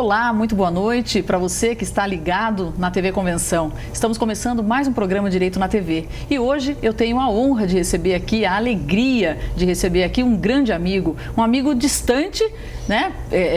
Olá, muito boa noite para você que está ligado na TV Convenção. Estamos começando mais um programa Direito na TV e hoje eu tenho a honra de receber aqui, a alegria de receber aqui um grande amigo, um amigo distante, né?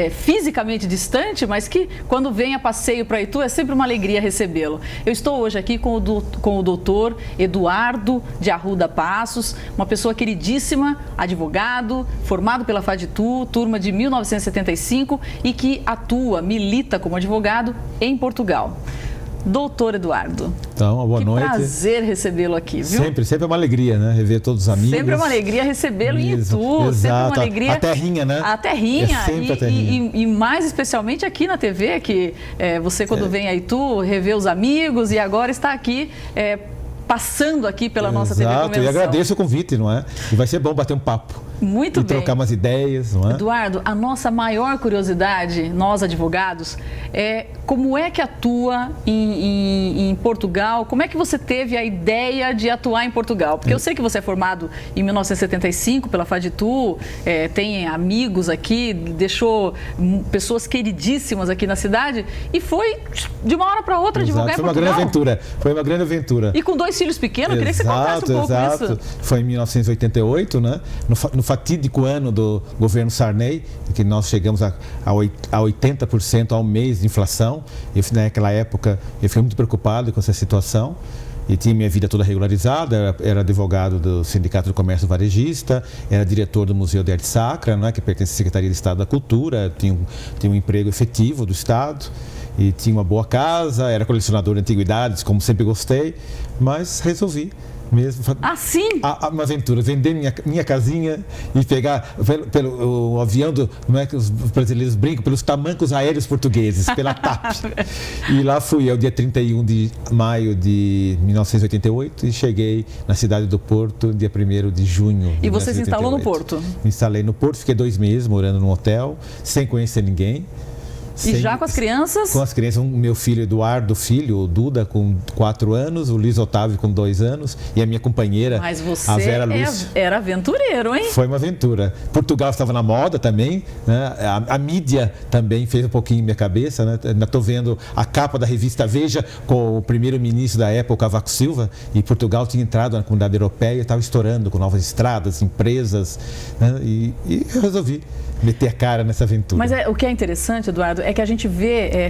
Fisicamente distante, mas que quando vem a passeio para Itu é sempre uma alegria recebê-lo. Eu estou hoje aqui com o doutor Eduardo de Arruda Passos, uma pessoa queridíssima, advogado, formado pela FAD-Itu, turma de 1975 e que atua, milita como advogado em Portugal. Doutor Eduardo, então, uma boa noite. Prazer recebê-lo aqui, viu? Sempre é uma alegria, né? Rever todos os amigos. Sempre é uma alegria recebê-lo em Itu. Exato. Sempre é uma alegria. A terrinha, né? A terrinha. É sempre a terrinha. E mais especialmente aqui na TV, que você quando vem a Itu, rever os amigos e agora está aqui passando aqui pela nossa TV Convenção. E agradeço o convite, não é? E vai ser bom bater um papo. Muito bem. E trocar umas ideias, não é? Eduardo, a nossa maior curiosidade, nós advogados, é como é que atua em Portugal? Como é que você teve a ideia de atuar em Portugal? Porque eu sei que você é formado em 1975 pela FAD-Itu, tem amigos aqui, deixou pessoas queridíssimas aqui na cidade e foi de uma hora para outra advogar em Portugal. Foi uma grande aventura. E com 2 filhos pequenos, eu queria que você contasse um pouco isso. Foi em 1988, né? No fatídico ano do governo Sarney, que nós chegamos a 80% ao mês de inflação. Naquela época, eu fiquei muito preocupado com essa situação. E tinha minha vida toda regularizada, era advogado do Sindicato do Comércio Varejista, era diretor do Museu de Arte Sacra, né, que pertence à Secretaria de Estado da Cultura, tinha um emprego efetivo do Estado, e tinha uma boa casa, era colecionador de antiguidades, como sempre gostei, mas resolvi mesmo. Assim? Uma aventura, vender minha casinha e pegar pelo avião, não é que os brasileiros brincam, pelos tamancos aéreos portugueses, pela TAP. E lá fui eu, dia 31 de maio de 1988, e cheguei na cidade do Porto, dia 1º de junho. E você se instalou no Porto? Me instalei no Porto, fiquei 2 meses morando num hotel, sem conhecer ninguém. E já com as crianças? Com as crianças, meu filho Eduardo, o Duda, com 4 anos, o Luiz Otávio, com 2 anos, e a minha companheira, Mas você a Vera Luz. Era aventureiro, hein? Foi uma aventura. Portugal estava na moda também, né? A mídia também fez um pouquinho em minha cabeça, né? Ainda estou vendo a capa da revista Veja com o primeiro-ministro da época, Cavaco Silva, e Portugal tinha entrado na comunidade europeia, estava estourando com novas estradas, empresas, né? E eu resolvi meter a cara nessa aventura. Mas o que é interessante, Eduardo, é que a gente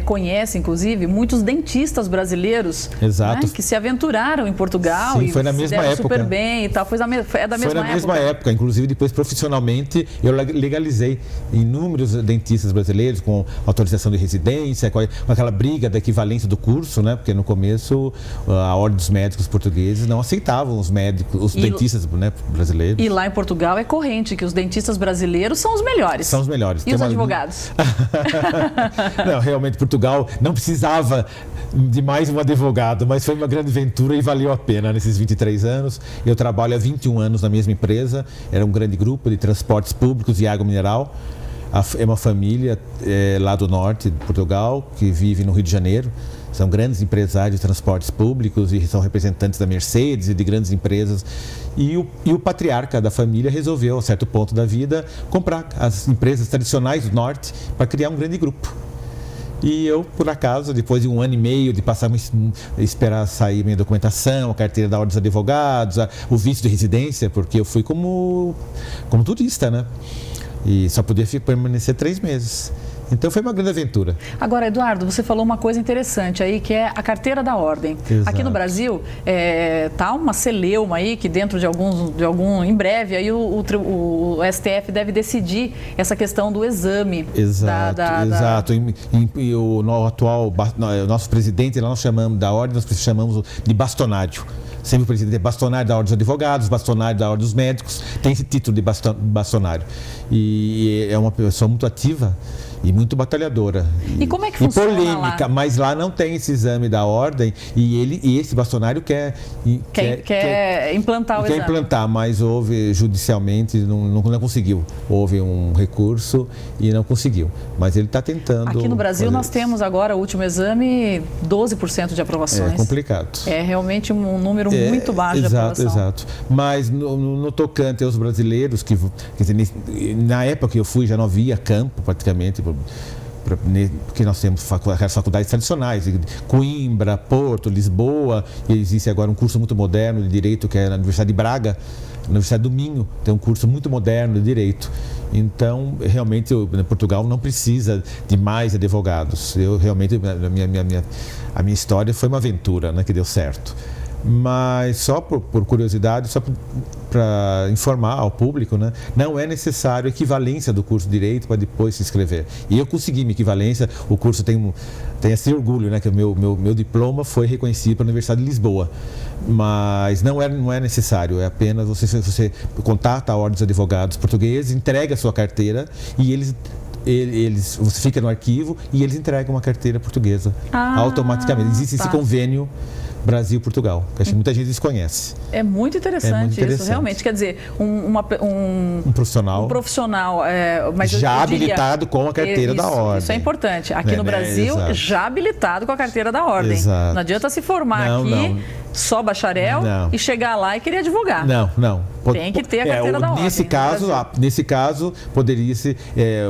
conhece, inclusive, muitos dentistas brasileiros, né, que se aventuraram em Portugal. Sim, e foi na mesma época. Super bem e tal. Foi da mesma época. Inclusive, depois, profissionalmente, eu legalizei inúmeros dentistas brasileiros com autorização de residência, com aquela briga da equivalência do curso, né? Porque no começo a Ordem dos Médicos Portugueses não aceitavam os dentistas, né, brasileiros. E lá em Portugal é corrente que os dentistas brasileiros são os melhores. São os melhores. E os advogados? Não, realmente Portugal não precisava de mais um advogado, mas foi uma grande aventura e valeu a pena nesses 23 anos. Eu trabalho há 21 anos na mesma empresa, era um grande grupo de transportes públicos e água mineral. É uma família lá do norte de Portugal que vive no Rio de Janeiro. São grandes empresários de transportes públicos e são representantes da Mercedes e de grandes empresas. E o patriarca da família resolveu, a certo ponto da vida, comprar as empresas tradicionais do norte para criar um grande grupo. E eu, por acaso, depois de 1 ano e meio de esperar sair minha documentação, a carteira da Ordem dos Advogados, o visto de residência, porque eu fui como turista, né? E só podia permanecer 3 meses. Então foi uma grande aventura. Agora, Eduardo, você falou uma coisa interessante aí, que é a carteira da ordem. Exato. Aqui no Brasil, tá uma celeuma aí, que dentro em breve, aí o STF deve decidir essa questão do exame. Exato. E o nosso presidente, lá nós chamamos da ordem, nós chamamos de bastonário. Sempre o presidente é bastonário da Ordem dos Advogados, bastonário da Ordem dos Médicos, tem esse título de bastonário. E é uma pessoa muito ativa e muito batalhadora. E como é que funciona polêmica, lá? Mas lá não tem esse exame da ordem e esse bastonário quer implantar o exame. Quer implantar, mas houve judicialmente, não conseguiu. Houve um recurso e não conseguiu. Mas ele está tentando. Aqui no Brasil nós temos agora o último exame, 12% de aprovações. É complicado. É realmente um número muito baixo de aprovação. Exato. Mas no tocante aos brasileiros, na época que eu fui já não havia campo praticamente porque nós temos as faculdades tradicionais, Coimbra, Porto, Lisboa, e existe agora um curso muito moderno de Direito, que é na Universidade de Braga, na Universidade do Minho, tem um curso muito moderno de Direito. Então, realmente, Portugal não precisa de mais advogados. Realmente, a minha história foi uma aventura, né, que deu certo. Mas só por curiosidade, só para informar ao público, né, não é necessário equivalência do curso de Direito para depois se inscrever. E eu consegui minha equivalência, o curso tem esse orgulho, né, que o meu diploma foi reconhecido pela Universidade de Lisboa. Mas não é necessário, é apenas você contata a Ordem dos Advogados Portugueses, entrega a sua carteira e você fica no arquivo e eles entregam uma carteira portuguesa automaticamente. Existe esse convênio Brasil-Portugal, que acho que muita gente desconhece. É muito interessante isso, realmente. Quer dizer, um profissional mas já habilitado com a carteira da Ordem. Isso é importante. Aqui no Brasil, já habilitado com a carteira da Ordem. Exato. Não adianta se formar só bacharel e chegar lá e querer advogar. Não. Tem que ter a carteira da Ordem. Nesse caso, poderia ser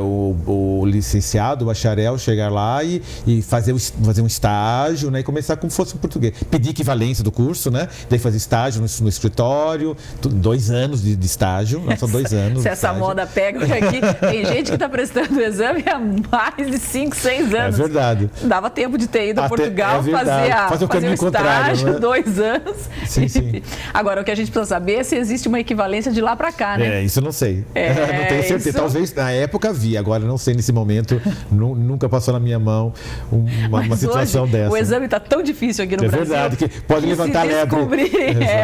o licenciado, o bacharel, chegar lá e fazer um estágio, né, e começar como fosse um português. Pedir equivalência do curso, né? Daí fazer estágio no escritório, 2 anos de estágio, não são 2 anos. Se essa moda pega aqui, tem gente que está prestando o exame há mais de 5, 6 anos. É verdade. Dava tempo de ter ido a Portugal fazer o estágio, né? 2 anos. Sim. Agora, o que a gente precisa saber é se existe uma equivalência de lá para cá, né? Isso eu não sei. Não tenho certeza. Talvez na época havia, agora não sei nesse momento, nunca passou na minha mão uma situação hoje, dessa. O exame está tão difícil aqui no Brasil. É verdade, que pode levantar a lebre.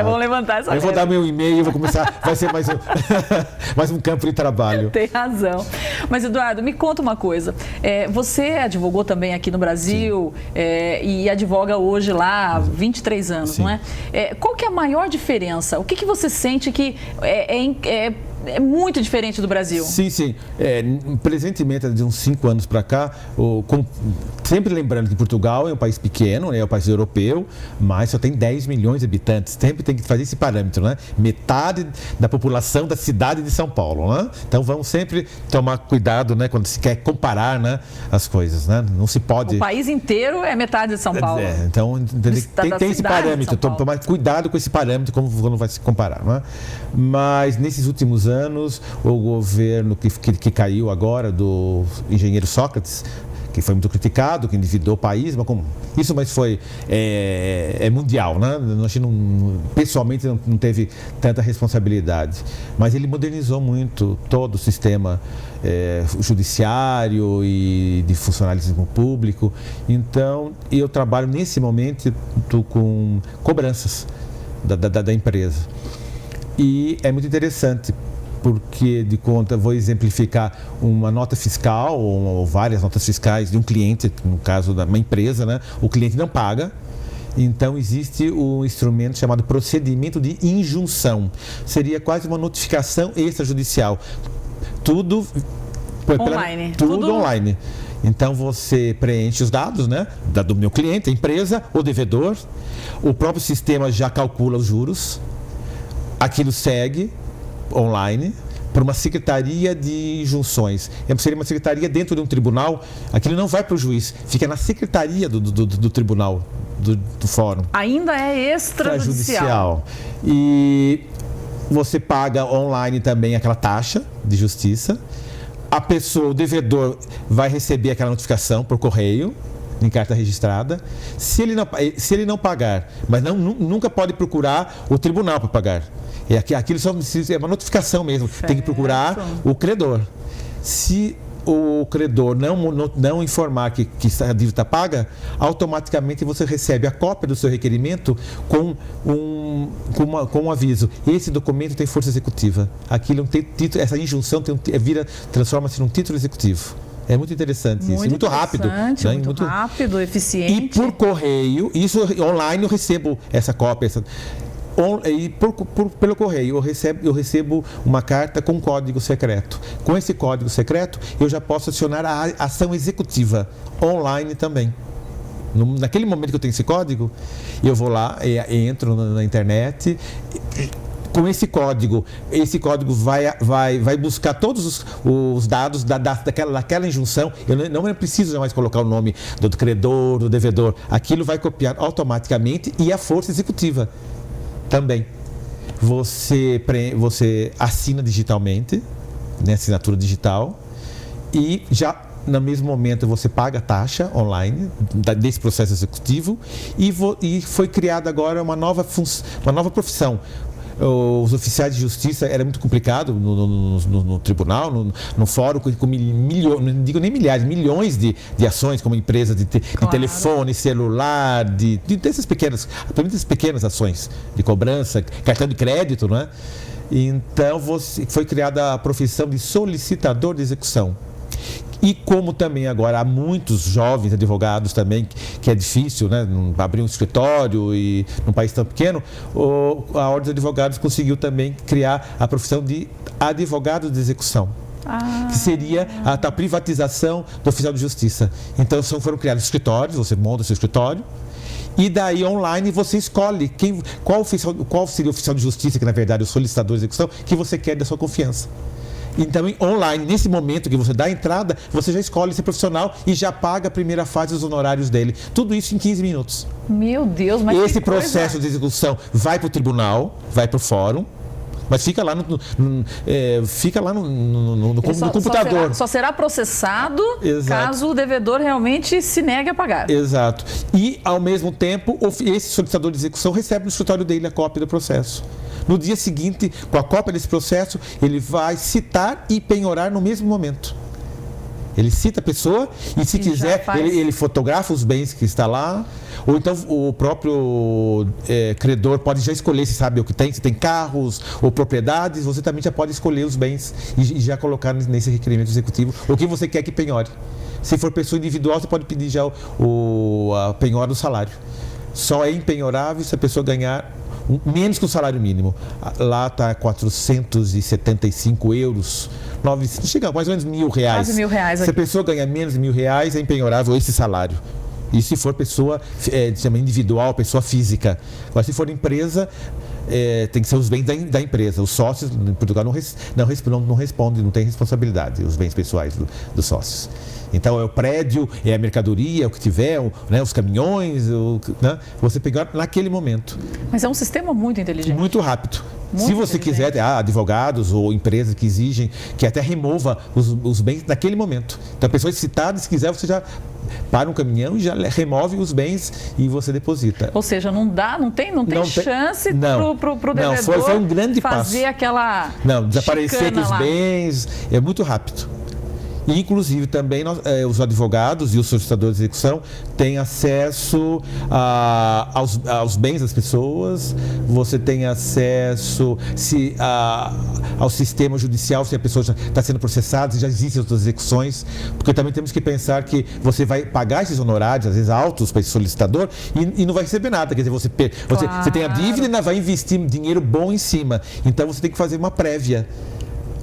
Vão levantar essa lebre. Eu vou dar meu e-mail, vou começar, vai ser mais um campo de trabalho. Tem razão. Mas, Eduardo, me conta uma coisa. Você advogou também aqui no Brasil e advoga hoje lá há 23 anos, Sim. não é? Qual que é a maior diferença? O que você sente que é muito diferente do Brasil? Sim. Presentemente, de uns 5 anos para cá, sempre lembrando que Portugal é um país pequeno, é um país europeu, mas só tem 10 milhões de habitantes. Sempre tem que fazer esse parâmetro, né? Metade da população da cidade de São Paulo, né? Então vamos sempre tomar cuidado, né, quando se quer comparar, né, as coisas, né? Não se pode... O país inteiro é metade de São Paulo. Então tem esse parâmetro, tomar cuidado com esse parâmetro quando vai se comparar, né? Mas nesses últimos anos, o governo que caiu agora do engenheiro Sócrates, que foi muito criticado, que endividou o país, mas foi mundial, né? Pessoalmente não teve tanta responsabilidade, mas ele modernizou muito todo o sistema judiciário e de funcionalismo público. Então, eu trabalho nesse momento com cobranças da empresa. E é muito interessante, porque vou exemplificar uma nota fiscal ou várias notas fiscais de um cliente, no caso de uma empresa, né? O cliente não paga, então existe um instrumento chamado procedimento de injunção. Seria quase uma notificação extrajudicial. Tudo online. Tudo online. Então você preenche os dados, né, do meu cliente, a empresa, o devedor, o próprio sistema já calcula os juros, aquilo segue online para uma secretaria de injunções. Seria uma secretaria dentro de um tribunal, aquilo não vai para o juiz, fica na secretaria do tribunal, do fórum. Ainda é extrajudicial. E você paga online também aquela taxa de justiça. A pessoa, o devedor, vai receber aquela notificação por correio, em carta registrada. Se ele não pagar, mas nunca pode procurar o tribunal para pagar. Aquilo só é uma notificação mesmo. Certo. Tem que procurar o credor. Se o credor não informar que a dívida está paga, automaticamente você recebe a cópia do seu requerimento com um aviso. Esse documento tem força executiva. Aquilo tem título, essa injunção transforma-se num título executivo. É muito interessante isso. Muito rápido. Muito rápido, eficiente. E por correio, isso online eu recebo essa cópia. Pelo correio eu recebo uma carta com código secreto. Com esse código secreto eu já posso acionar a ação executiva online também. Naquele momento que eu tenho esse código, eu vou lá, entro na internet, com esse código. Esse código vai buscar todos os dados daquela injunção. Eu não preciso mais colocar o nome do credor, do devedor. Aquilo vai copiar automaticamente e a força executiva também. Você assina digitalmente, né, assinatura digital, e já no mesmo momento você paga a taxa online desse processo executivo e foi criada agora uma nova profissão. Os oficiais de justiça era muito complicado no tribunal, no fórum, com milhões, não digo nem milhares, milhões de ações, como empresa de telefone, celular, dessas pequenas ações de cobrança, cartão de crédito, não é? Então foi criada a profissão de solicitador de execução. E como também agora há muitos jovens advogados também, que é difícil, né, abrir um escritório e num país tão pequeno, a Ordem dos Advogados conseguiu também criar a profissão de advogado de execução. Que seria a privatização do oficial de justiça. Então foram criados escritórios, você monta seu escritório, e daí online você escolhe qual seria o oficial de justiça, que na verdade é o solicitador de execução, que você quer da sua confiança. Então, online, nesse momento que você dá a entrada, você já escolhe esse profissional e já paga a primeira fase dos honorários dele. Tudo isso em 15 minutos. Meu Deus, mas esse processo de execução vai para o tribunal, vai para o fórum, mas fica lá no computador. Só será processado caso o devedor realmente se negue a pagar. Exato. E, ao mesmo tempo, esse solicitador de execução recebe no escritório dele a cópia do processo. No dia seguinte, com a cópia desse processo, ele vai citar e penhorar no mesmo momento. Ele cita a pessoa e, se quiser, ele fotografa os bens que está lá. Ou então o próprio credor pode já escolher se sabe o que tem, se tem carros ou propriedades. Você também já pode escolher os bens e já colocar nesse requerimento executivo o que você quer que penhore. Se for pessoa individual, você pode pedir já a penhora do salário. Só é impenhorável se a pessoa ganhar menos que o salário mínimo. Lá está 475 euros, chega a mais ou menos R$1.000. Quase R$1.000. Se a pessoa ganha menos de R$1.000, é impenhorável esse salário. E se for pessoa individual, pessoa física. Agora, se for empresa, tem que ser os bens da empresa. Os sócios, em Portugal, não respondem, não tem responsabilidade, os bens pessoais dos sócios. Então, é o prédio, é a mercadoria, o que tiver, né, os caminhões, né, você pegar naquele momento. Mas é um sistema muito inteligente. Muito rápido. Se você quiser, ter advogados ou empresas que exigem que até remova os bens naquele momento. Então, a pessoa é citada, se quiser, você já para um caminhão e já remove os bens e você deposita. Ou seja, não tem chance pro devedor foi um grande fazer passo. Aquela desaparecer com os bens, é muito rápido. E, inclusive, também os advogados e os solicitadores de execução têm acesso aos bens das pessoas, você tem acesso ao sistema judicial, se a pessoa já está sendo processada, se já existem outras execuções, porque também temos que pensar que você vai pagar esses honorários, às vezes altos, para esse solicitador, e não vai receber nada. Quer dizer, você tem a dívida e ainda vai investir dinheiro bom em cima. Então, você tem que fazer uma prévia.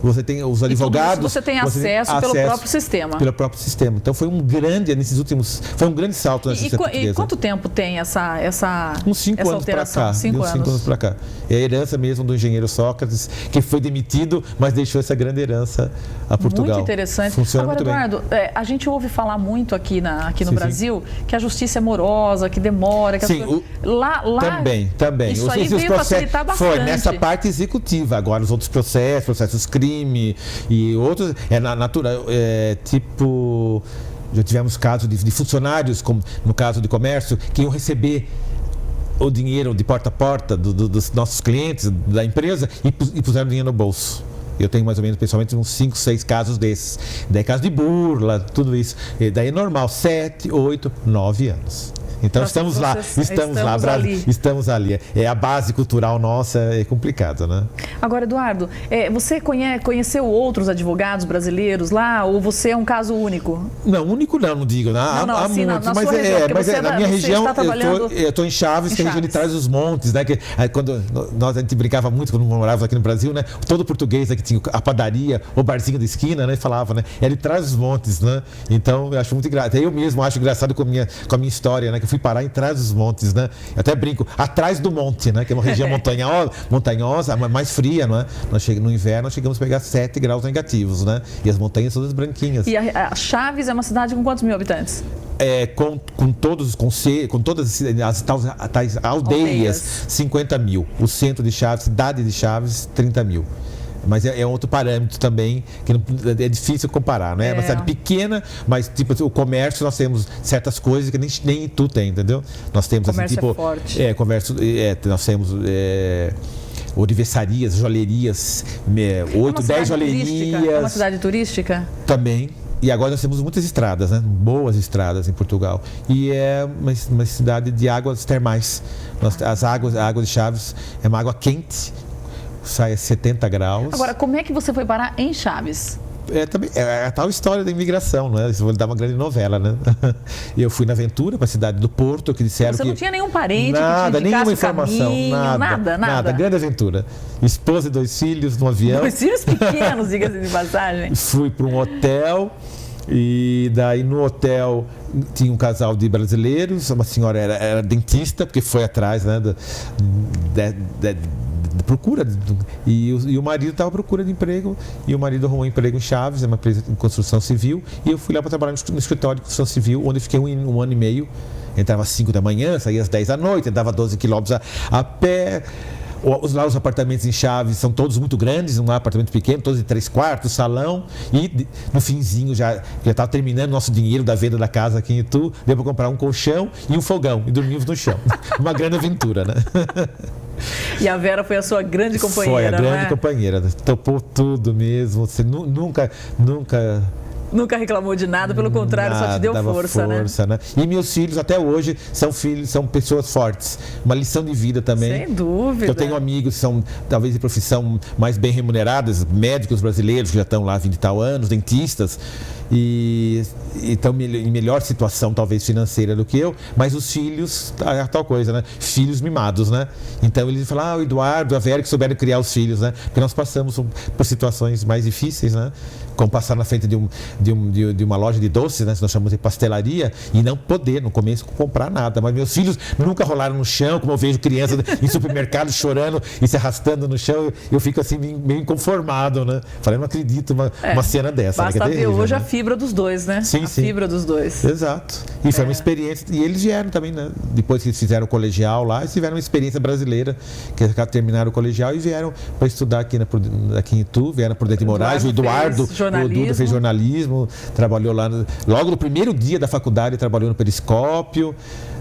Você tem os advogados. Você tem acesso pelo próprio sistema. Pelo próprio sistema. Então foi um grande salto nessa justiça portuguesa. E quanto tempo tem essa uns 5 anos para cá. 5 anos para cá. É a herança mesmo do engenheiro Sócrates, que foi demitido, mas deixou essa grande herança a Portugal. Muito interessante. Funciona agora, muito Eduardo, a gente ouve falar muito aqui no Brasil que a justiça é morosa, que demora. Que lá também. Isso aí veio facilitar bastante. Foi nessa parte executiva. Agora os outros processos crime e outros, natural, já tivemos casos de funcionários, como no caso de comércio, que iam receber o dinheiro de porta a porta dos nossos clientes, da empresa, e puseram dinheiro no bolso. Eu tenho mais ou menos, pessoalmente, uns 5, 6 casos desses. Daí casos de burla, tudo isso. E daí é normal, 7, 8, 9 anos. Então estamos ali. É a base cultural nossa, é complicado, né? Agora, Eduardo, você conheceu outros advogados brasileiros lá ou você é um caso único? Não, único não digo. Há muitos, mas na minha região, eu estou em Chaves, que é a região de Trás dos Montes, né? Que, quando a gente brincava muito quando morávamos aqui no Brasil, né? Todo português que tinha a padaria, o barzinho da esquina, né? Falava, né? É de Trás dos Montes, né? Então eu acho muito engraçado. Eu mesmo acho engraçado com a minha história, né? Que fui parar em trás dos montes, né? Eu até brinco, atrás do monte, né? Que é uma região montanhosa, mais fria, não é? No inverno nós chegamos a pegar 7 graus negativos, né? E as montanhas todas branquinhas. E a Chaves é uma cidade com quantos mil habitantes? Com todas as tais aldeias, 50 mil. O centro de Chaves, cidade de Chaves, 30 mil. Mas é outro parâmetro também, que é difícil comparar, né? É uma cidade pequena, mas tipo, o comércio, nós temos certas coisas que nem tu tem, entendeu? Nós temos comércio assim, tipo... forte. Nós temos... Uriveçarias, joalherias, 8, 10 joalherias. É uma cidade turística? Também. E agora nós temos muitas estradas, né? Boas estradas em Portugal. E é uma cidade de águas termais. A água de Chaves é uma água quente, sai a 70 graus. Agora, como é que você foi parar em Chaves? É a tal história da imigração, né? Isso vai dar uma grande novela, né? Eu fui na aventura para a cidade do Porto, que disseram Você que... não tinha nenhum parente nada, que te indicasse nenhuma informação, caminho, nada. Grande aventura. Esposa e 2 filhos no avião. 2 filhos pequenos, diga-se de passagem. Fui para um hotel e daí no hotel tinha um casal de brasileiros, uma senhora era dentista, porque foi atrás, né, procura, e o marido estava à procura de emprego, e o marido arrumou um emprego em Chaves, é uma empresa de construção civil, e eu fui lá para trabalhar no escritório de construção civil, onde fiquei um ano e meio. Entrava às 5 da manhã, saía às 10 da noite, andava 12 quilômetros a pé. Os apartamentos em Chaves são todos muito grandes, um apartamento pequeno, todos de 3 quartos, salão, e no finzinho já estava terminando o nosso dinheiro da venda da casa aqui em Itu, deu para comprar um colchão e um fogão, e dormimos no chão. Uma grande aventura, né? E a Vera foi a sua grande companheira, foi a grande, né? Companheira, topou tudo mesmo, você Nunca reclamou de nada, pelo contrário, só te deu força, né? E meus filhos até hoje são pessoas fortes. Uma lição de vida também. Sem dúvida. Eu tenho amigos que são talvez de profissão mais bem remuneradas, médicos brasileiros que já estão lá há 20 e tal anos, dentistas, e estão em melhor situação talvez financeira do que eu, mas os filhos, a tal coisa, né? Filhos mimados, né? Então eles falam, o Eduardo, a Vera que souberam criar os filhos, né? Porque nós passamos por situações mais difíceis, né? Como passar na frente de uma loja de doces, né? Nós chamamos de pastelaria, e não poder, no começo, comprar nada. Mas meus filhos nunca rolaram no chão, como eu vejo crianças em supermercado chorando e se arrastando no chão. Eu fico assim, meio inconformado, né? Falei, não acredito uma cena dessa. Basta ver hoje, né? A fibra dos dois, né? Sim, fibra dos dois. Exato. E foi uma experiência. E eles vieram também, né? Depois que eles fizeram o colegial lá, eles tiveram uma experiência brasileira, que eles terminaram o colegial e vieram para estudar aqui em Itu, vieram por Dente Moraes, o Eduardo. O Duda fez jornalismo, trabalhou lá, logo no primeiro dia da faculdade, trabalhou no Periscópio,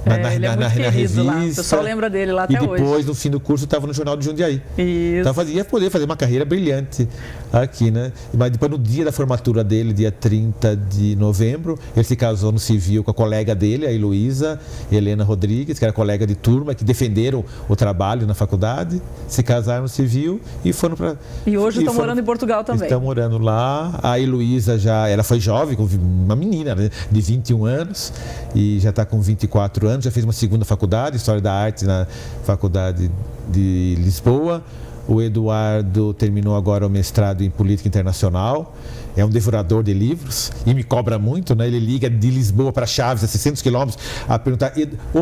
na revista. Lá. O pessoal lembra dele lá até hoje. E depois, no fim do curso, estava no Jornal de Jundiaí. Isso. Então, ia poder fazer uma carreira brilhante aqui, né? Mas depois, no dia da formatura dele, dia 30 de novembro, ele se casou no civil com a colega dele, a Heloísa Helena Rodrigues, que era colega de turma, que defenderam o trabalho na faculdade, se casaram no civil e foram para... E hoje estão morando em Portugal também. Estão morando lá. A Heloísa ela foi jovem, uma menina, né, de 21 anos, e já está com 24 anos, já fez uma segunda faculdade, História da Arte, na Faculdade de Lisboa. O Eduardo terminou agora o mestrado em Política Internacional, é um devorador de livros e me cobra muito, né? Ele liga de Lisboa para Chaves, a 600 quilômetros, a perguntar,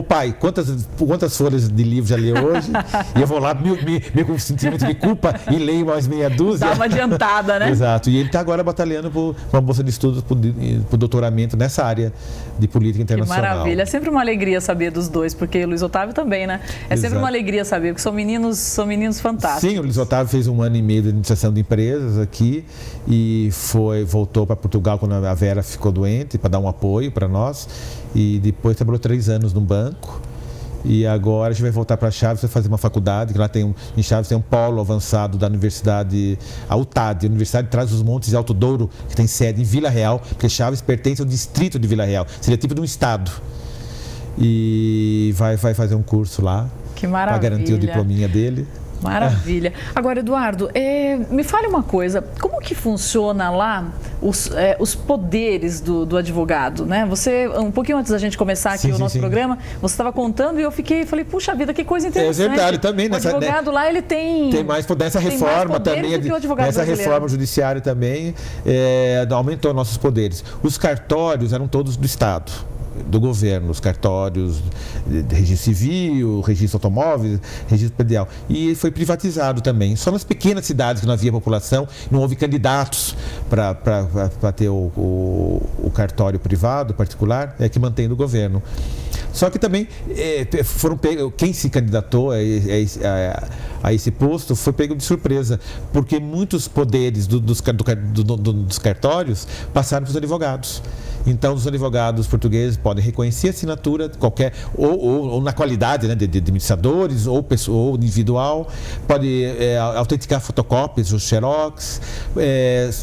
pai, quantas folhas de livro já leu hoje? E eu vou lá, meio com sentimento de culpa, e leio mais meia dúzia. Dá uma adiantada, né? Exato, e ele está agora batalhando por uma bolsa de estudos, por doutoramento nessa área de política internacional. Que maravilha, é sempre uma alegria saber dos dois, porque o Luiz Otávio também, né? É sempre uma alegria saber, porque são meninos fantásticos. Sim, o Luiz Otávio fez 1 ano e meio de administração de empresas aqui e voltou para Portugal quando a Vera ficou doente, para dar um apoio para nós, e depois trabalhou 3 anos no banco. E agora a gente vai voltar para Chaves, vai fazer uma faculdade, que lá em Chaves tem um polo avançado da Universidade, a UTAD, a Universidade de Trás-os-Montes e Alto Douro, que tem sede em Vila Real, porque Chaves pertence ao distrito de Vila Real, seria tipo de um estado. E vai fazer um curso lá, para garantir o diplominha dele. Maravilha. Agora, Eduardo, me fale uma coisa, como que funciona lá os poderes do advogado, né? Você, um pouquinho antes da gente começar aqui o nosso programa, você estava contando e eu falei, puxa vida, que coisa interessante. É verdade, também. O advogado lá, ele tem mais poder, nessa reforma também, nessa reforma judiciária também, aumentou nossos poderes. Os cartórios eram todos do Estado. do governo, os cartórios de registro civil, registro automóvel, registro predial. E foi privatizado também. Só nas pequenas cidades que não havia população, não houve candidatos para ter o cartório privado, particular, que mantém do governo. Só que também quem se candidatou a esse posto foi pego de surpresa, porque muitos poderes dos cartórios passaram para os advogados. Então, os advogados portugueses podem reconhecer a assinatura qualquer, ou na qualidade, né, de administradores, ou individual, pode autenticar fotocópias, os xerox.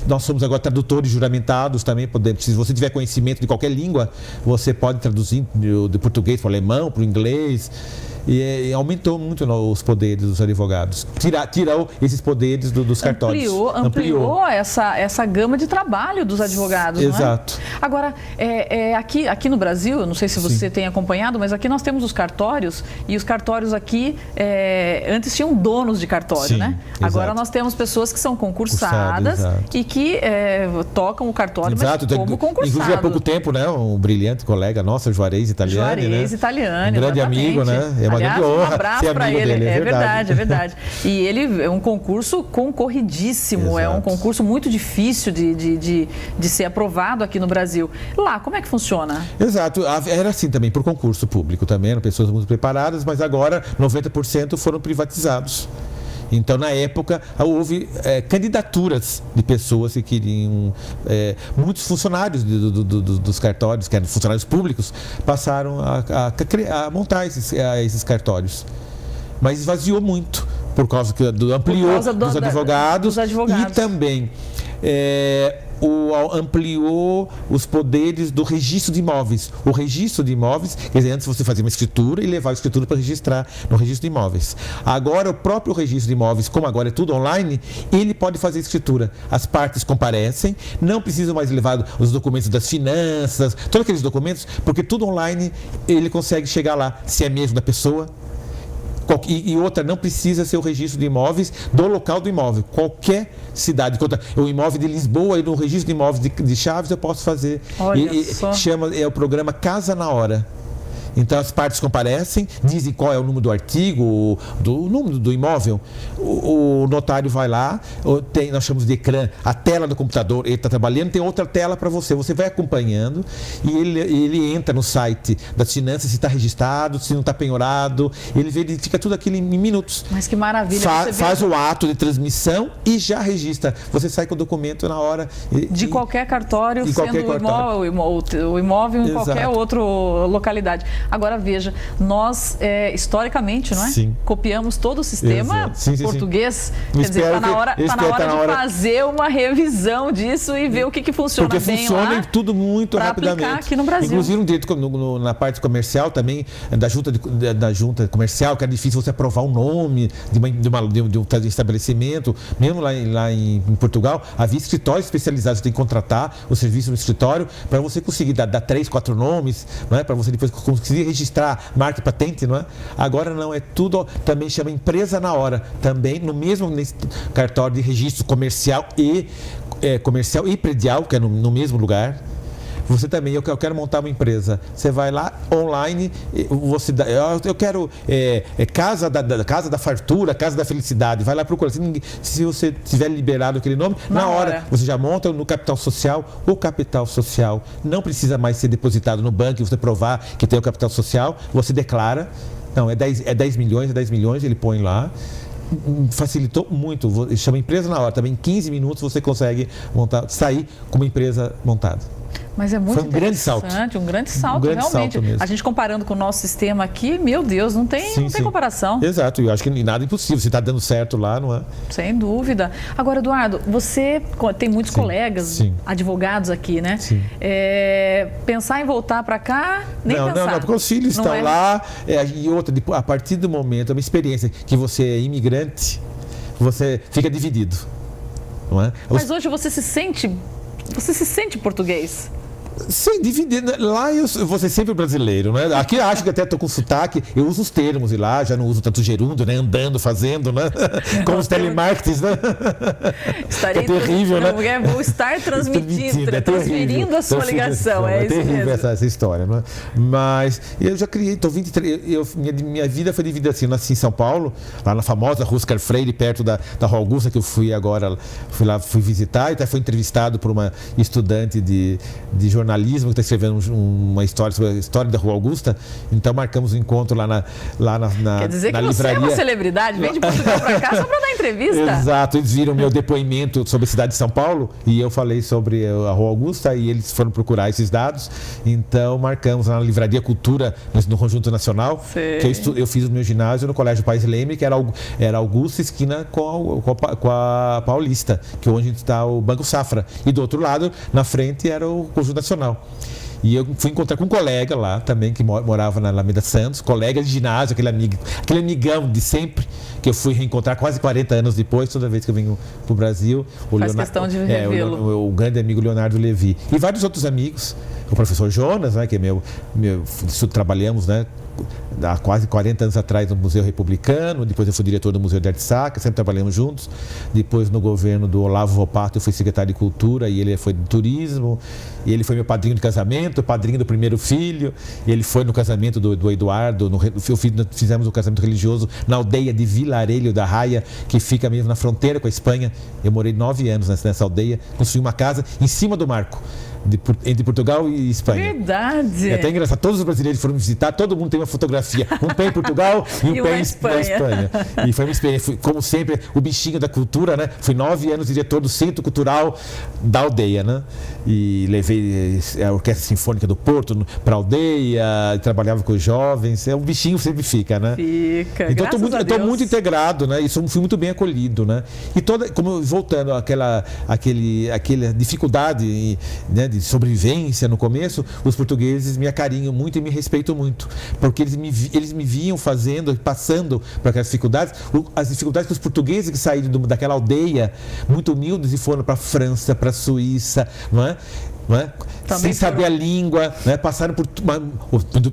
Nós somos agora tradutores juramentados também. Se você tiver conhecimento de qualquer língua, você pode traduzir de português para o alemão, para o inglês. E aumentou muito os poderes dos advogados. Tirou esses poderes dos cartórios. Ampliou essa gama de trabalho dos advogados, não é? Exato. Agora, aqui no Brasil, eu não sei se você tem acompanhado, mas aqui nós temos os cartórios, e os cartórios aqui, antes tinham donos de cartório, né? Agora nós temos pessoas que são concursadas e que tocam o cartório, mas como concursado. Inclusive, há pouco tempo, né, um brilhante colega nosso, Juarez Italiani, um grande amigo, né? Aliás, um abraço para ele. É verdade. E ele é um concurso concorridíssimo, é um concurso muito difícil de ser aprovado aqui no Brasil. Lá, como é que funciona? Exato, era assim também, por concurso público também, eram pessoas muito preparadas, mas agora 90% foram privatizados. Então, na época, houve candidaturas de pessoas que queriam... muitos funcionários dos cartórios, que eram funcionários públicos, passaram a montar esses cartórios. Mas esvaziou muito, por causa ampliou dos advogados. E também... ampliou os poderes do registro de imóveis. O registro de imóveis, quer dizer, antes você fazia uma escritura e levava a escritura para registrar no registro de imóveis. Agora, o próprio registro de imóveis, como agora é tudo online, ele pode fazer escritura. As partes comparecem, não precisam mais levar os documentos das finanças, todos aqueles documentos, porque tudo online ele consegue chegar lá, se é mesmo da pessoa. E outra, não precisa ser o registro de imóveis do local do imóvel. Qualquer cidade, o imóvel de Lisboa e no registro de imóveis de Chaves eu posso fazer. É o programa Casa na Hora. Então as partes comparecem, dizem qual é o número do artigo, o número do imóvel. O notário vai lá, nós chamamos de ecrã, a tela do computador, ele está trabalhando, tem outra tela para você. Você vai acompanhando e ele entra no site das finanças, se está registrado, se não está penhorado, ele verifica tudo aquilo em minutos. Mas que maravilha. Faz o ato de transmissão e já registra. Você sai com o documento na hora. De qualquer cartório, o imóvel em qualquer outra localidade. Agora veja, nós historicamente, não é? Sim. Copiamos todo o sistema português. Sim. Quer dizer, está na hora de fazer uma revisão disso e ver o que funciona bem lá. Porque funciona tudo muito rapidamente. Aplicar aqui no Brasil. Inclusive, na parte comercial também, da junta comercial, que é difícil você aprovar o nome de um estabelecimento. Mesmo lá em Portugal, havia escritórios especializados, você tem que contratar o serviço no escritório para você conseguir dar 3, 4 nomes, não é? Para você depois conseguir registrar marca e patente, não é? Agora não, é tudo, também chama empresa na hora, também nesse cartório de registro comercial e predial, que é no mesmo lugar. Você também, eu quero montar uma empresa. Você vai lá, online, eu quero casa da fartura, casa da felicidade. Vai lá procurar. Se você tiver liberado aquele nome, na hora você já monta no capital social. O capital social não precisa mais ser depositado no banco e você provar que tem o capital social. Você declara. Não, é 10 milhões, ele põe lá. Facilitou muito. Chama empresa na hora. Também em 15 minutos você consegue sair com uma empresa montada. Mas é muito interessante, um grande salto, realmente. A gente comparando com o nosso sistema aqui, meu Deus, não tem comparação. Exato, eu acho que nada é impossível, se está dando certo lá, não é? Sem dúvida. Agora, Eduardo, você tem muitos colegas advogados aqui, né? Sim. Pensar em voltar para cá, nem pensar. Não, porque os filhos estão lá, e outra, a partir do momento, é uma experiência que você é imigrante, você fica dividido, não é? Mas hoje você se sente português? Sem dividir. Lá eu vou ser sempre brasileiro, né? Aqui eu acho que até estou com sotaque, eu uso os termos e lá já não uso tanto gerúndio, né? Andando, fazendo, né? Como os telemarketings, né? Estarei é terrível, né? Vou estar transferindo a sua ligação. É isso terrível mesmo. essa história, né? Mas eu já criei, estou 23. Minha vida foi dividida assim, eu nasci em São Paulo, lá na famosa Rua Oscar Freire, perto da Rua Augusta, que eu fui agora, fui visitar e até fui entrevistado por uma estudante de jornalismo que está escrevendo uma história sobre a história da Rua Augusta. Então marcamos um encontro lá na Quer dizer que livraria. Você é uma celebridade, vem de Portugal para cá só para dar entrevista. Exato, eles viram meu depoimento sobre a cidade de São Paulo e eu falei sobre a Rua Augusta e eles foram procurar esses dados. Então marcamos lá na Livraria Cultura, no Conjunto Nacional, que eu fiz o meu ginásio no Colégio Pais Leme, que era Augusta, esquina com a Paulista, que é onde está o Banco Safra. E do outro lado, na frente, era o Conjunto Nacional. E eu fui encontrar com um colega lá também, que morava na Alameda Santos, colega de ginásio, aquele amigão de sempre, que eu fui reencontrar quase 40 anos depois, toda vez que eu venho para o Brasil. Faz questão de revê-lo. O grande amigo Leonardo Levi. E vários outros amigos, o professor Jonas, né, que é trabalhamos, né, há quase 40 anos atrás no Museu Republicano, depois eu fui diretor do Museu de Arte Sacra, sempre trabalhamos juntos. Depois no governo do Olavo Volpato eu fui secretário de Cultura e ele foi de Turismo. E ele foi meu padrinho de casamento, padrinho do primeiro filho. E ele foi no casamento do Eduardo, fizemos um casamento religioso na aldeia de Vilarelho da Raia, que fica mesmo na fronteira com a Espanha. Eu morei 9 anos nessa aldeia, construí uma casa em cima do marco, entre Portugal e Espanha. Verdade. É até engraçado, todos os brasileiros foram visitar, todo mundo tem uma fotografia, um pé em Portugal e um pé em Espanha. E foi uma experiência, como sempre, o bichinho da cultura, né? Fui 9 anos diretor do Centro Cultural da aldeia, né? E levei a Orquestra Sinfônica do Porto para a aldeia, trabalhava com os jovens, um bichinho sempre fica, né? Fica, então eu estou muito integrado, né? E fui muito bem acolhido, né? E voltando àquela dificuldade, né, de sobrevivência no começo, os portugueses me acarinham muito e me respeitam muito, porque eles me viam passando por aquelas dificuldades, as dificuldades que os portugueses que saíram daquela aldeia muito humildes e foram para a França, para a Suíça, não é? Sem saber a língua, né? Passaram por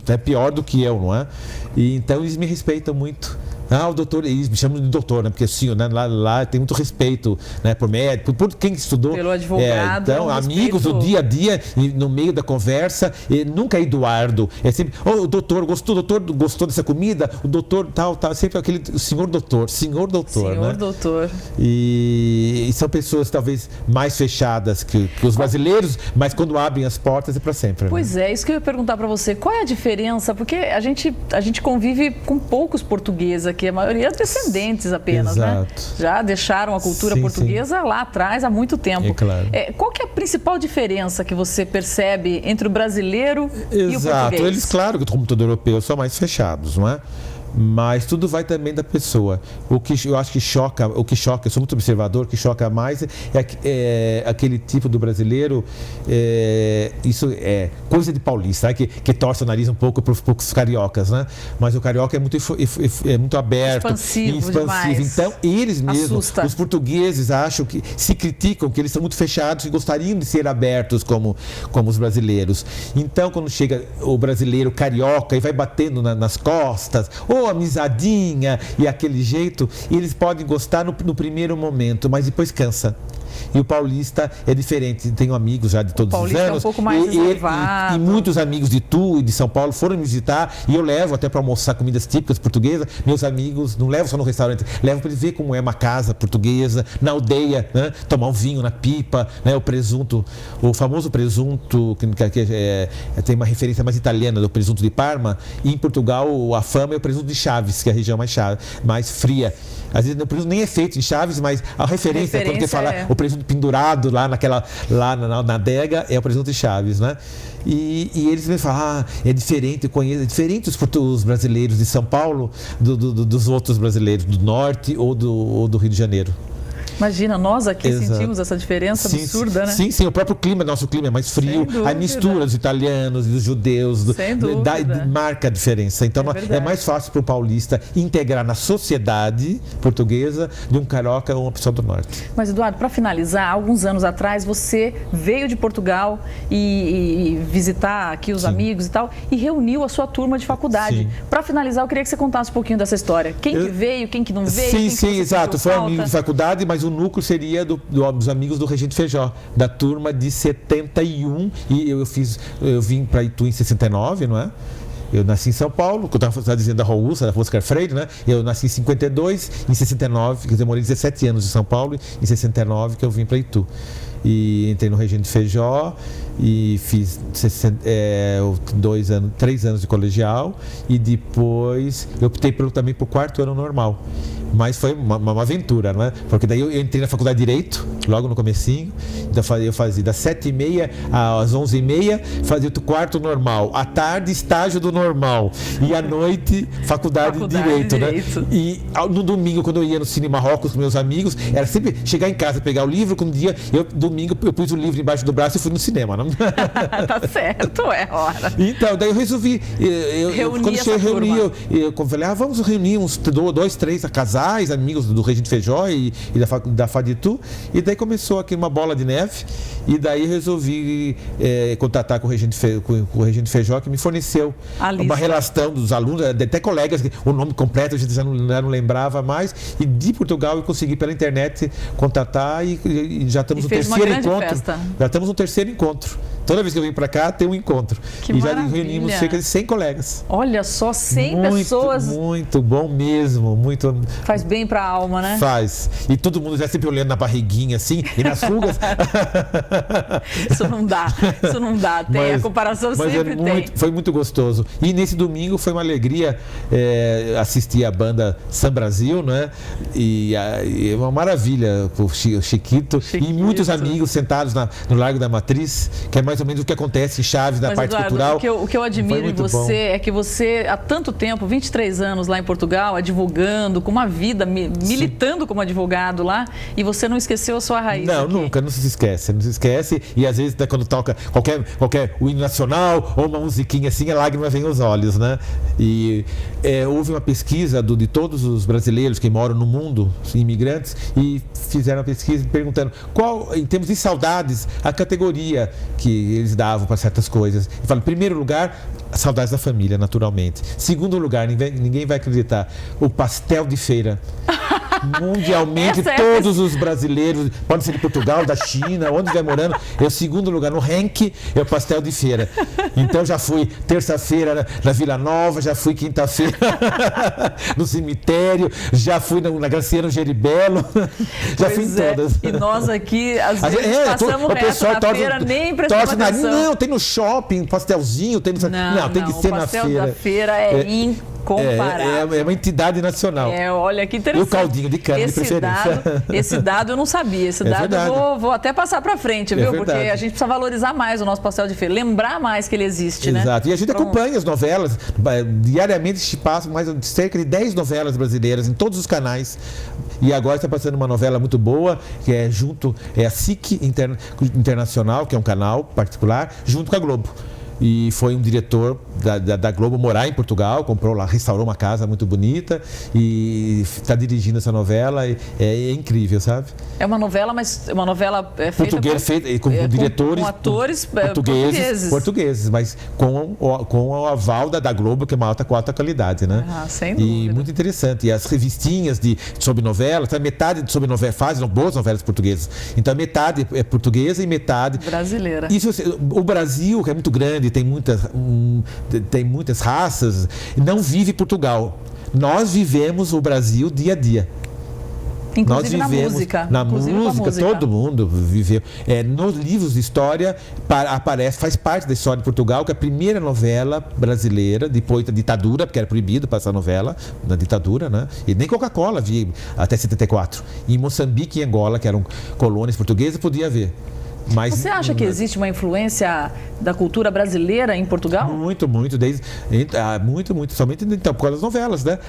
é pior do que eu, não é? E então eles me respeitam muito. O doutor, eles me chamam de doutor, né? Porque assim, né? Lá tem muito respeito, né? Por médico, por quem estudou. Pelo advogado. Então, amigos do dia a dia, no meio da conversa, nunca é Eduardo. É sempre, o doutor gostou dessa comida? O doutor tal, sempre aquele senhor doutor, né? Doutor. E são pessoas talvez mais fechadas que os brasileiros, mas quando abrem as portas é para sempre. Pois né? Isso que eu ia perguntar para você. Qual é a diferença? Porque a gente convive com poucos portugueses aqui, a maioria descendentes apenas, Exato. Né? Já deixaram a cultura portuguesa lá atrás há muito tempo. É claro. Qual que é a principal diferença que você percebe entre o brasileiro e o português? Eles, claro, como todo europeu, são mais fechados, não é? Mas tudo vai também da pessoa. O que eu acho que choca, eu sou muito observador, o que choca mais é aquele tipo do brasileiro, isso é coisa de paulista, né? que torce o nariz um pouco para os cariocas, né? Mas o carioca é muito aberto, expansivo. Então, eles mesmos, Assusta. os portugueses, acham que se criticam, que eles são muito fechados e gostariam de ser abertos como os brasileiros. Então, quando chega o brasileiro carioca e vai batendo nas costas, amizadinha e aquele jeito, eles podem gostar no primeiro momento, mas depois cansa. E o paulista é diferente. Tenho amigos já de todos os anos. É um pouco mais reservado. E muitos amigos de Tu e de São Paulo foram me visitar e eu levo até para almoçar comidas típicas portuguesas. Meus amigos, não levo só no restaurante, levo para eles ver como é uma casa portuguesa, na aldeia, né? Tomar um vinho na pipa, né? O presunto, o famoso presunto, que tem uma referência mais italiana do presunto de Parma. E em Portugal, a fama é o presunto de Chaves, que é a região mais fria. Às vezes o presunto nem é feito em Chaves, mas a referência quando quer falar o presunto pendurado lá na adega é o presunto de Chaves, né? E eles me falam, é diferente, é diferente os brasileiros de São Paulo dos outros brasileiros do norte ou do Rio de Janeiro. Imagina, nós aqui Exato. sentimos essa diferença absurda, né? Sim, o próprio clima, nosso clima é mais frio, a mistura dos italianos, dos judeus, marca a diferença. Então é mais fácil para o paulista integrar na sociedade portuguesa de um carioca ou uma pessoa do norte. Mas, Eduardo, para finalizar, alguns anos atrás você veio de Portugal e visitar aqui os amigos e tal, e reuniu a sua turma de faculdade. Para finalizar, eu queria que você contasse um pouquinho dessa história. Quem que veio, quem que não veio? Sim, exato. Foi amigo de faculdade, mas o núcleo seria dos amigos do Regente Feijó, da turma de 71, e eu vim para Itu em 69, não é? Eu nasci em São Paulo, que eu estava dizendo da Rua Ustra, da Oscar Freire, né? Eu nasci em 52, em 69, quer dizer, eu morei 17 anos em São Paulo, em 69 que eu vim para Itu. E entrei no Regente Feijó e fiz 3 anos de colegial e depois eu optei também por 4º ano normal. Mas foi uma aventura, não é? Porque daí eu entrei na faculdade de Direito, logo no comecinho. Então eu fazia das 7h30 às 11h30, fazia o 4º normal. À tarde, estágio do normal. E à noite, faculdade de Direito, né? E no domingo, quando eu ia no Cine Marrocos com meus amigos, era sempre chegar em casa, pegar o livro, que um dia, domingo, eu pus o livro embaixo do braço e fui no cinema, não? Tá certo, é hora. Então, daí eu resolvi, quando eu reuni, eu falei, vamos reunir uns 2, 3 casais, amigos do Regente Feijó e da Faditu, e daí começou aqui uma bola de neve, e daí resolvi contatar com o Regente Feijó, que me forneceu uma relação dos alunos, até colegas, o nome completo a gente já não lembrava mais, e de Portugal eu consegui pela internet contatar e já estamos no terceiro encontro. Festa. Já estamos no terceiro encontro. Toda vez que eu venho para cá, tem um encontro. Que e maravilha. Já reunimos cerca de 100 colegas. Olha só, 100 pessoas. Muito bom mesmo. Muito. Faz bem para a alma, né? Faz. E todo mundo já sempre olhando na barriguinha assim, e nas rugas. Isso não dá. Tem a comparação sempre tem. Foi muito gostoso. E nesse domingo foi uma alegria assistir a banda Sam Brasil, né? E uma maravilha, o Chiquito. E muitos amigos sentados no Largo da Matriz, que é mais ou menos o que acontece em Chaves, na parte Eduardo, cultural. O que eu admiro em você é que você, há tanto tempo, 23 anos lá em Portugal, advogando, com uma vida, militando como advogado lá, e você não esqueceu a sua raiz. Não, aqui. Nunca, não se esquece. E às vezes, quando toca qualquer o hino nacional ou uma musiquinha assim, a lágrima vem aos olhos, né? E houve uma pesquisa de todos os brasileiros que moram no mundo, imigrantes, e fizeram uma pesquisa perguntando qual, em termos de saudades, a categoria que eles davam para certas coisas. Eu falo, em primeiro lugar, saudades da família, naturalmente. Segundo lugar, ninguém vai acreditar, o pastel de feira. Mundialmente, todos os brasileiros, pode ser de Portugal, da China, onde estiver morando, é o segundo lugar. No ranking, é o pastel de feira. Então, já fui terça-feira na Vila Nova, já fui quinta-feira no cemitério, já fui na Graciano Geribelo, já fui em todas. E nós aqui, às vezes, passamos reto na feira, nem prestamos atenção. Não, tem no shopping, pastelzinho, tem que ser na feira. O pastel da feira é incomparável. É uma entidade nacional. Olha que interessante. E o caldinho de cana, de preferência. Esse dado eu não sabia. Esse dado eu vou até passar para frente, viu? Porque a gente precisa valorizar mais o nosso pastel de feira, lembrar mais que ele existe, né? Exato. E a gente acompanha as novelas. Diariamente se passa cerca de 10 novelas brasileiras em todos os canais. E agora está passando uma novela muito boa, que é a SIC Internacional, que é um canal particular, junto com a Globo. E foi um diretor da Globo morar em Portugal, comprou lá, restaurou uma casa muito bonita e está dirigindo essa novela. É incrível, sabe? É uma novela, mas uma novela feita com diretores, com atores portugueses, mas com o aval da Globo, que é uma alta qualidade, né? Sem dúvida. E muito interessante. E as revistinhas sobre novelas, metade sobre novelas fazem boas novelas portuguesas. Então metade é portuguesa e metade brasileira. O Brasil, que é muito grande, tem muitas raças, não vive Portugal. Nós vivemos o Brasil dia a dia. Inclusive nós vivemos na música, todo mundo viveu. Nos livros de história faz parte da história de Portugal, que é a primeira novela brasileira, depois da ditadura, porque era proibido passar novela na ditadura, né? E nem Coca-Cola havia até 74. Em Moçambique e Angola, que eram colônias portuguesas, podia haver. Mas, você acha que existe uma influência da cultura brasileira em Portugal? Muito, muito. Muito. Somente então, por causa das novelas, né?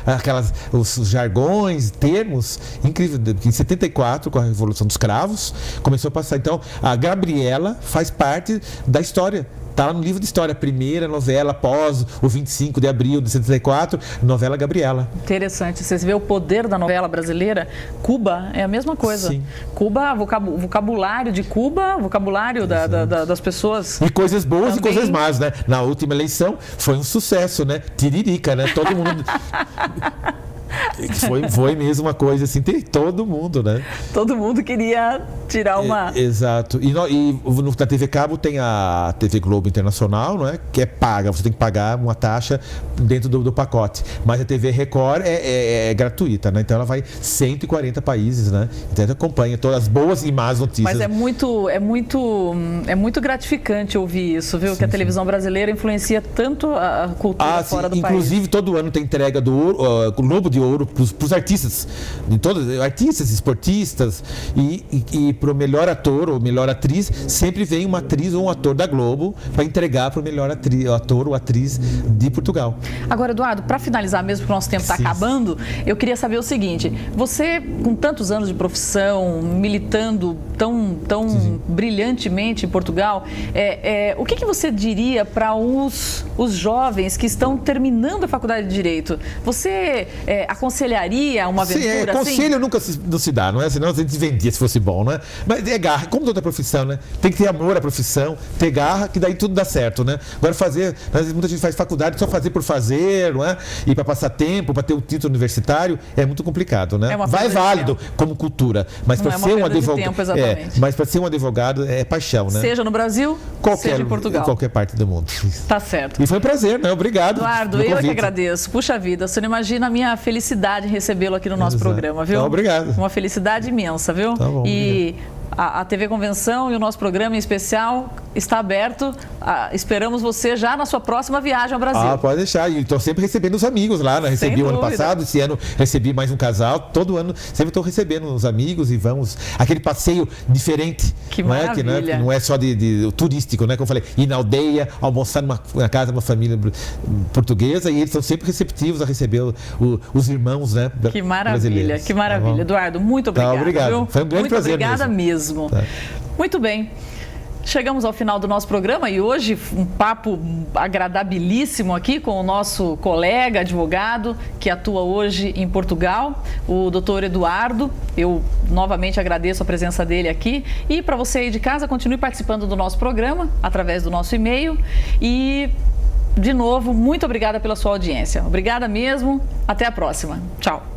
Os jargões, termos. Incrível. Em 74, com a Revolução dos Cravos, começou a passar. Então, a Gabriela faz parte da história. Está lá no livro de história, primeira novela após o 25 de abril de 74, novela Gabriela. Interessante. Você vê o poder da novela brasileira. Cuba é a mesma coisa. Sim. Cuba, vocabulário de Cuba, vocabulário das pessoas. E coisas boas também. E coisas más, né? Na última eleição foi um sucesso, né? Tiririca, né? Todo mundo... Foi mesmo uma coisa assim, tem todo mundo, né? Todo mundo queria tirar uma... Exato. Na TV Cabo tem a TV Globo Internacional, não é? Que é paga, você tem que pagar uma taxa dentro do pacote. Mas a TV Record é gratuita, né? Então ela vai 140 países, né? Então acompanha todas as boas e más notícias. Mas é muito gratificante ouvir isso, viu? Sim, que a televisão brasileira influencia tanto a cultura fora do país. Inclusive, todo ano tem entrega do Globo de Ouro para os artistas, artistas, esportistas, e para o melhor ator ou melhor atriz, sempre vem uma atriz ou um ator da Globo para entregar para o melhor ator ou atriz de Portugal. Agora, Eduardo, para finalizar mesmo, porque o nosso tempo está acabando, eu queria saber o seguinte: você, com tantos anos de profissão, militando tão brilhantemente em Portugal, o que você diria para os jovens que estão terminando a faculdade de Direito? Você aconselharia uma aventura assim? Conselho nunca não se dá, não é? Senão a gente vendia se fosse bom, não é? Mas é garra, como toda profissão, né? Tem que ter amor à profissão, ter garra, que daí tudo dá certo, né? Agora muita gente faz faculdade só fazer por fazer, não é? E para passar tempo, para ter um título universitário, é muito complicado, né? Vai válido como cultura, mas para ser um advogado, mas para ser um advogado é paixão, né? Seja no Brasil, seja em Portugal. Em qualquer parte do mundo. Tá certo. E foi um prazer, né? Obrigado. Eduardo, eu que agradeço. Puxa vida, você não imagina a minha felicidade em recebê-lo aqui no nosso programa, viu? Obrigado. Uma felicidade imensa, viu? Tá bom, e a TV Convenção e o nosso programa em especial está aberto. Esperamos você já na sua próxima viagem ao Brasil. Pode deixar. E estou sempre recebendo os amigos lá, né? Recebi o ano passado, esse ano recebi mais um casal. Todo ano sempre estou recebendo os amigos e vamos... Aquele passeio diferente. Que maravilha. Que não é só de turístico, né? Como eu falei, ir na aldeia, almoçar na casa de uma família portuguesa, e eles são sempre receptivos a receber os irmãos, né? Que maravilha, que maravilha. Eduardo, muito obrigado. Obrigado. Viu? Foi um grande prazer obrigada mesmo. Tá. Muito bem. Chegamos ao final do nosso programa e hoje um papo agradabilíssimo aqui com o nosso colega advogado que atua hoje em Portugal, o doutor Eduardo. Eu novamente agradeço a presença dele aqui e para você aí de casa, continue participando do nosso programa através do nosso e-mail e, de novo, muito obrigada pela sua audiência. Obrigada mesmo. Até a próxima. Tchau.